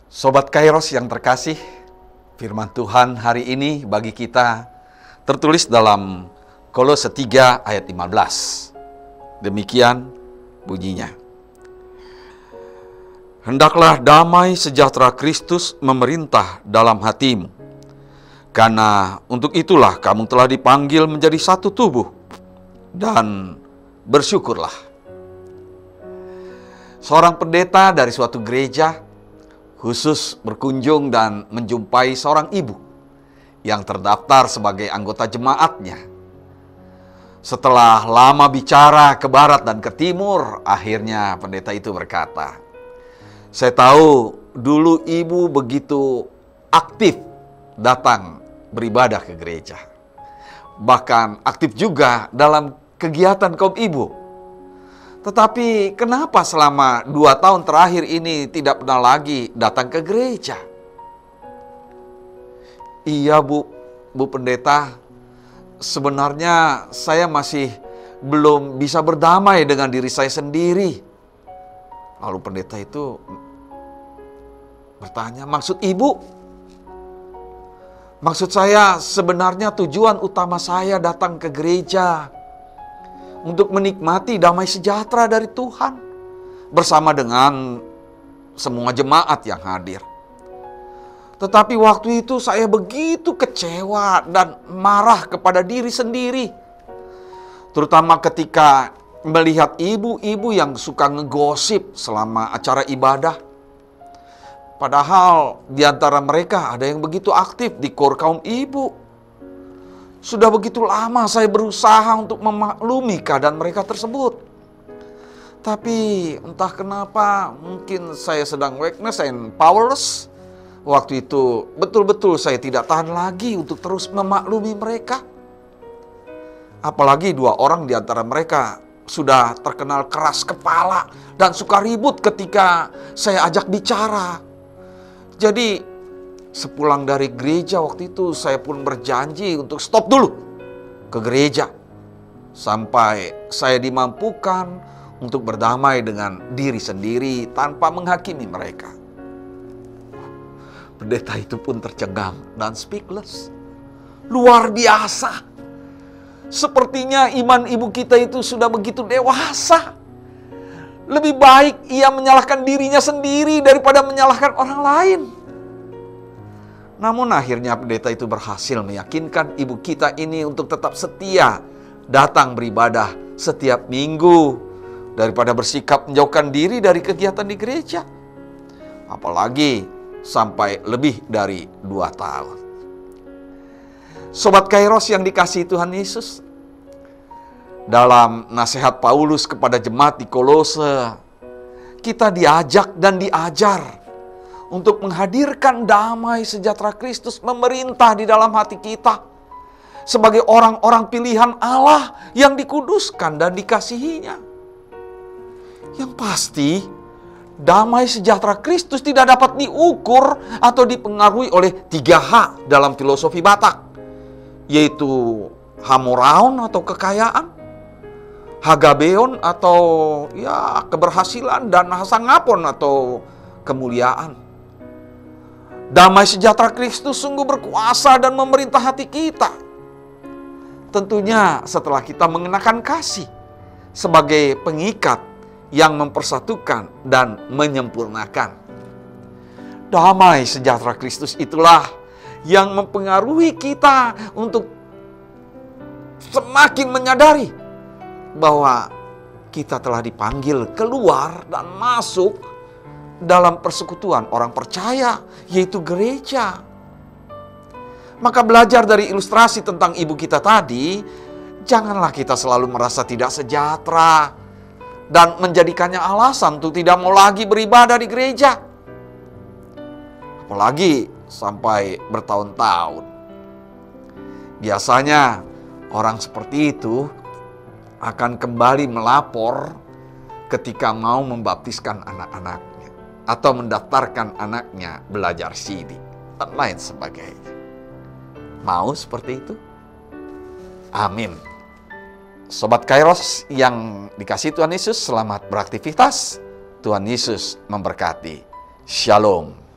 Sobat Kairos yang terkasih, firman Tuhan hari ini bagi kita tertulis dalam Kolose 3 ayat 15. Demikian bunyinya. Hendaklah damai sejahtera Kristus memerintah dalam hatimu, karena untuk itulah kamu telah dipanggil menjadi satu tubuh, dan bersyukurlah. Seorang pendeta dari suatu gereja khusus berkunjung dan menjumpai seorang ibu yang terdaftar sebagai anggota jemaatnya. Setelah lama bicara ke barat dan ke timur, akhirnya pendeta itu berkata, "Saya tahu dulu ibu begitu aktif datang beribadah ke gereja. Bahkan aktif juga dalam kegiatan kaum ibu. Tetapi kenapa selama 2 tahun terakhir ini tidak pernah lagi datang ke gereja?" "Iya Bu Pendeta, sebenarnya saya masih belum bisa berdamai dengan diri saya sendiri." Lalu pendeta itu bertanya, "Maksud Ibu?" "Maksud saya sebenarnya tujuan utama saya datang ke gereja untuk menikmati damai sejahtera dari Tuhan bersama dengan semua jemaat yang hadir. Tetapi waktu itu saya begitu kecewa dan marah kepada diri sendiri. Terutama ketika melihat ibu-ibu yang suka ngegosip selama acara ibadah. Padahal di antara mereka ada yang begitu aktif di kor kaum ibu. Sudah begitu lama saya berusaha untuk memaklumi keadaan mereka tersebut. Tapi entah kenapa mungkin saya sedang weakness and powerless. Waktu itu betul-betul saya tidak tahan lagi untuk terus memaklumi mereka. Apalagi 2 orang di antara mereka sudah terkenal keras kepala dan suka ribut ketika saya ajak bicara. Jadi sepulang dari gereja waktu itu saya pun berjanji untuk stop dulu ke gereja sampai saya dimampukan untuk berdamai dengan diri sendiri tanpa menghakimi mereka." Pendeta itu pun tercengang dan speechless. Luar biasa. Sepertinya iman ibu kita itu sudah begitu dewasa. Lebih baik ia menyalahkan dirinya sendiri daripada menyalahkan orang lain. Namun akhirnya pendeta itu berhasil meyakinkan ibu kita ini untuk tetap setia datang beribadah setiap minggu daripada bersikap menjauhkan diri dari kegiatan di gereja. Apalagi sampai lebih dari 2 tahun. Sobat Kairos yang dikasihi Tuhan Yesus, dalam nasihat Paulus kepada jemaat di Kolose, kita diajak dan diajar untuk menghadirkan damai sejahtera Kristus memerintah di dalam hati kita sebagai orang-orang pilihan Allah yang dikuduskan dan dikasihinya. Yang pasti, damai sejahtera Kristus tidak dapat diukur atau dipengaruhi oleh 3H dalam filosofi Batak, yaitu hamoraon atau kekayaan, hagabeon atau keberhasilan, dan hasangapon atau kemuliaan. Damai sejahtera Kristus sungguh berkuasa dan memerintah hati kita. Tentunya setelah kita mengenakan kasih sebagai pengikat yang mempersatukan dan menyempurnakan. Damai sejahtera Kristus itulah yang mempengaruhi kita untuk semakin menyadari bahwa kita telah dipanggil keluar dan masuk dalam persekutuan orang percaya, yaitu gereja. Maka belajar dari ilustrasi tentang ibu kita tadi, janganlah kita selalu merasa tidak sejahtera dan menjadikannya alasan untuk tidak mau lagi beribadah di gereja. Apalagi sampai bertahun-tahun. Biasanya orang seperti itu akan kembali melapor ketika mau membaptiskan anak-anaknya atau mendaftarkan anaknya belajar sidik dan lain sebagainya. Mau seperti itu? Amin. Sobat Kairos yang dikasihi Tuhan Yesus, selamat beraktivitas. Tuhan Yesus memberkati. Shalom.